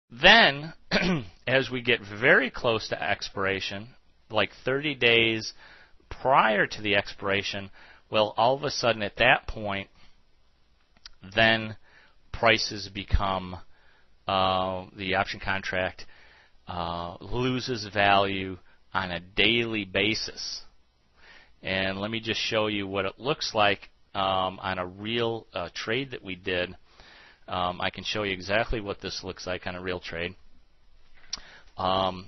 Then, as we get very close to expiration, like 30 days prior to the expiration, well, all of a sudden at that point, then prices become, the option contract loses value on a daily basis. And let me just show you what it looks like on a real trade that we did. I can show you exactly what this looks like on a real trade.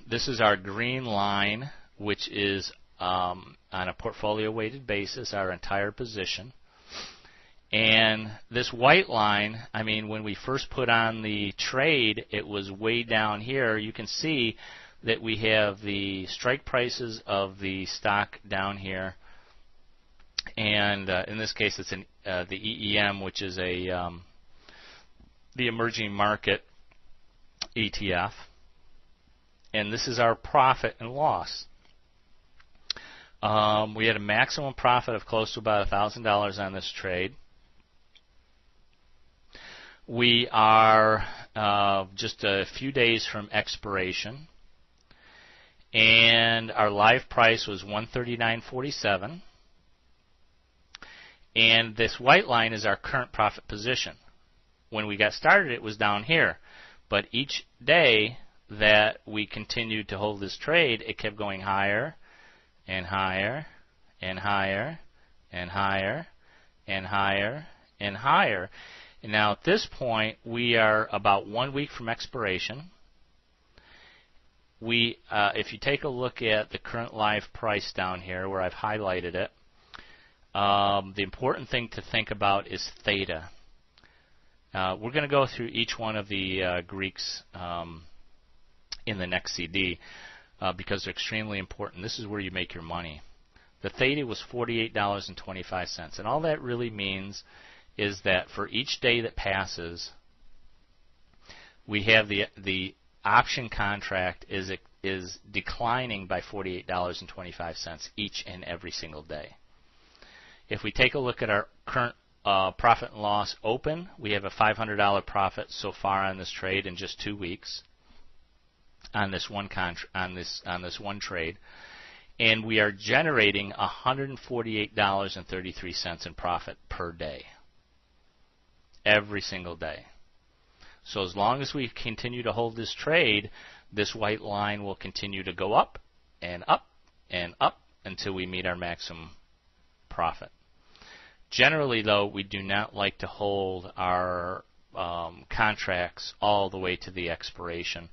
This is our green line, which is on a portfolio weighted basis, our entire position. And this white line, I mean, when we first put on the trade, it was way down here. You can see that we have the strike prices of the stock down here. And in this case, it's the EEM, which is the emerging market ETF. And this is our profit and loss. We had a maximum profit of close to about $1,000 on this trade. We are just a few days from expiration, and our live price was $139.47. And this white line is our current profit position. When we got started, it was down here, but each day that we continued to hold this trade, it kept going higher and higher and higher and higher and higher and higher. And now at this point, we are about 1 week from expiration. If you take a look at the current live price down here where I've highlighted it, the important thing to think about is theta. We're going to go through each one of the Greeks in the next CD because they're extremely important. This is where you make your money. The theta was $48.25, and all that really means is that for each day that passes, we have the option contract is declining by $48.25 each and every single day. If we take a look at our current profit and loss open, we have a $500 profit so far on this trade in just 2 weeks on this one trade, and we are generating $148.33 in profit per day, every single day. So as long as we continue to hold this trade, this white line will continue to go up and up and up until we meet our maximum profit. Generally, though, we do not like to hold our contracts all the way to the expiration.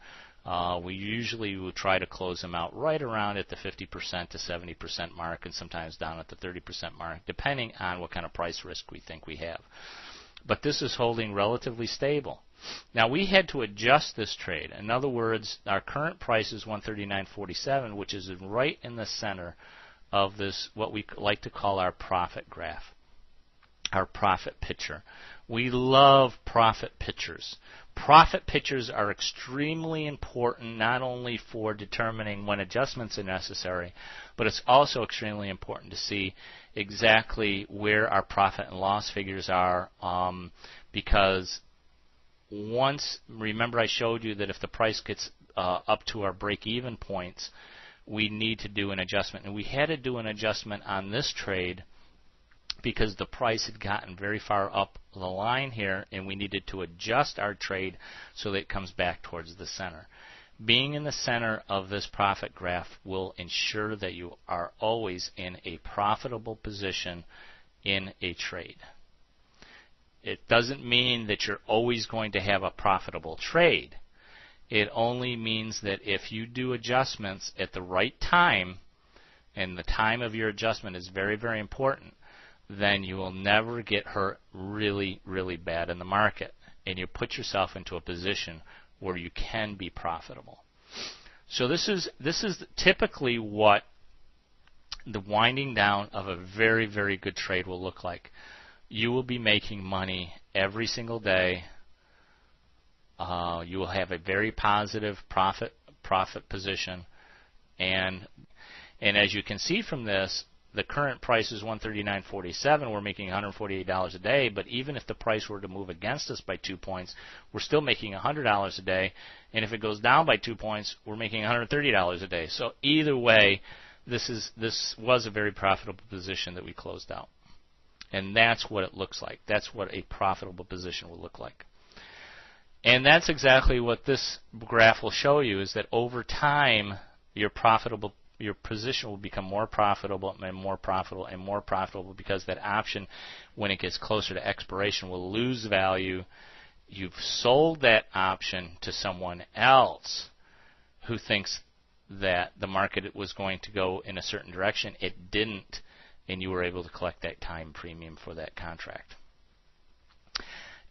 We usually will try to close them out right around at the 50% to 70% mark, and sometimes down at the 30% mark, depending on what kind of price risk we think we have. But this is holding relatively stable. Now, we had to adjust this trade. In other words, our current price is $139.47, which is right in the center of this, what we like to call our profit graph, our profit picture. We love profit pictures. Profit pictures are extremely important not only for determining when adjustments are necessary, but it's also extremely important to see exactly where our profit and loss figures are, because remember I showed you that if the price gets up to our break-even points, we need to do an adjustment. And we had to do an adjustment on this trade because the price had gotten very far up the line here, and we needed to adjust our trade so that it comes back towards the center. Being in the center of this profit graph will ensure that you are always in a profitable position in a trade. It doesn't mean that you're always going to have a profitable trade. It only means that if you do adjustments at the right time, and the time of your adjustment is very, very important, then you will never get hurt really, really bad in the market, and you put yourself into a position where you can be profitable. So this is typically what the winding down of a very, very good trade will look like. You will be making money every single day. You will have a very positive profit position, and as you can see from this, the current price is $139.47. We're making $148 a day, but even if the price were to move against us by 2 points, we're still making $100 a day, And if it goes down by 2 points, we're making $130 a day. So either way, this was a very profitable position that we closed out. And that's what it looks like. That's what a profitable position will look like. And that's exactly what this graph will show you, is that over time, your position will become more profitable and more profitable and more profitable, because that option, when it gets closer to expiration, will lose value. You've sold that option to someone else who thinks that the market was going to go in a certain direction. It didn't, and you were able to collect that time premium for that contract.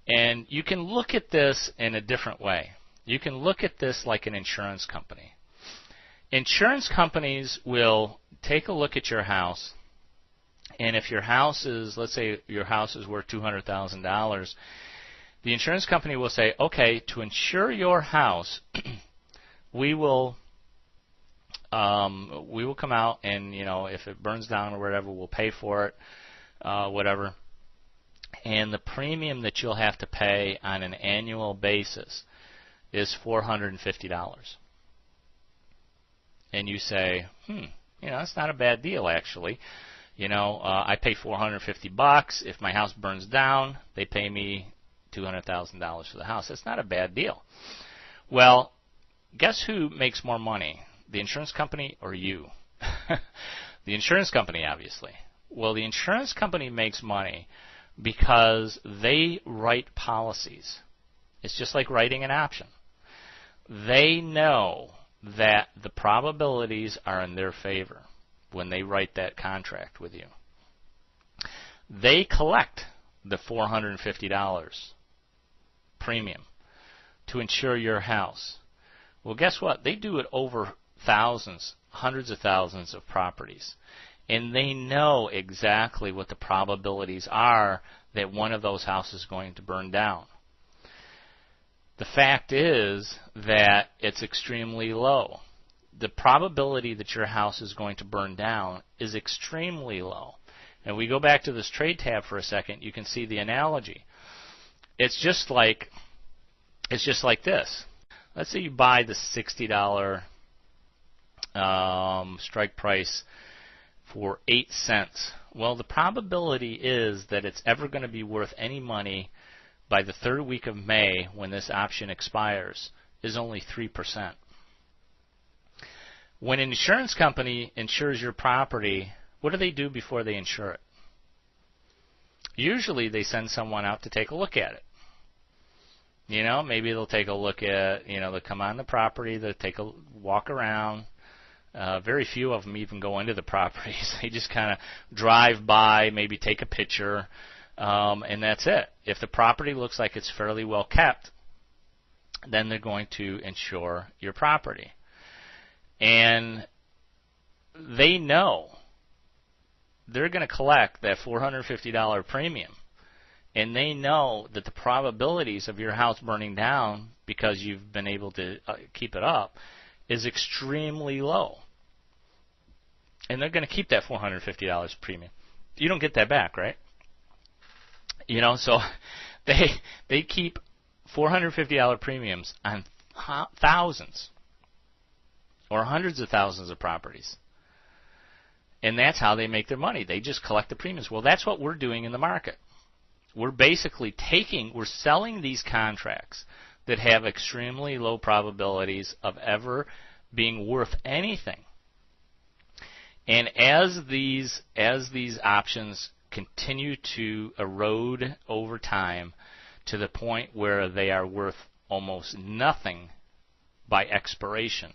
And you can look at this in a different way. You can look at this like an insurance company. Insurance companies will take a look at your house, and if your house is, let's say your house is worth $200,000, the insurance company will say, okay, to insure your house, we will come out, and if it burns down or whatever, we'll pay for it, whatever. And the premium that you'll have to pay on an annual basis is $450. And you say, that's not a bad deal, actually. I pay $450. If my house burns down, they pay me $200,000 for the house. That's not a bad deal. Well, guess who makes more money? The insurance company or you? The insurance company, obviously. Well, the insurance company makes money because they write policies. It's just like writing an option. They know that the probabilities are in their favor when they write that contract with you. They collect the $450 premium to insure your house. Well, guess what? They do it over thousands, hundreds of thousands of properties. And they know exactly what the probabilities are that one of those houses is going to burn down. The fact is that it's extremely low. The probability that your house is going to burn down is extremely low. And we go back to this trade tab for a second, you can see the analogy. It's just like this. Let's say you buy the $60 strike price for 8 cents. Well, the probability is that it's ever going to be worth any money by the third week of May, when this option expires, is only 3%. When an insurance company insures your property, what do they do before they insure it? Usually they send someone out to take a look at it. Maybe they'll take a look at, they'll come on the property, they'll take a walk around. Very few of them even go into the properties. They just kind of drive by, maybe take a picture, and that's it. If the property looks like it's fairly well kept, then they're going to insure your property. And they know they're going to collect that $450 premium. And they know that the probabilities of your house burning down, because you've been able to keep it up, is extremely low. And they're going to keep that $450 premium. You don't get that back, right? So they keep $450 premiums on thousands or hundreds of thousands of properties. And that's how they make their money. They just collect the premiums. Well, that's what we're doing in the market. We're basically we're selling these contracts that have extremely low probabilities of ever being worth anything. And as these options continue to erode over time to the point where they are worth almost nothing by expiration,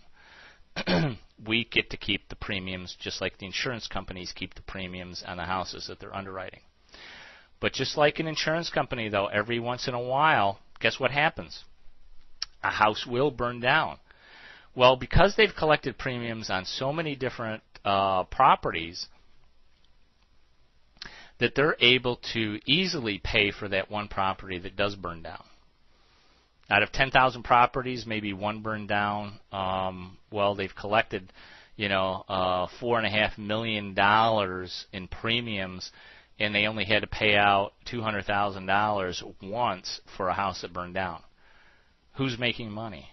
we get to keep the premiums just like the insurance companies keep the premiums on the houses that they're underwriting. But just like an insurance company, though, every once in a while, guess what happens? A house will burn down. Well, because they've collected premiums on so many different properties, that they're able to easily pay for that one property that does burn down. Out of 10,000 properties, maybe one burned down. Well, they've collected, $4.5 million in premiums, and they only had to pay out $200,000 once for a house that burned down. Who's making money?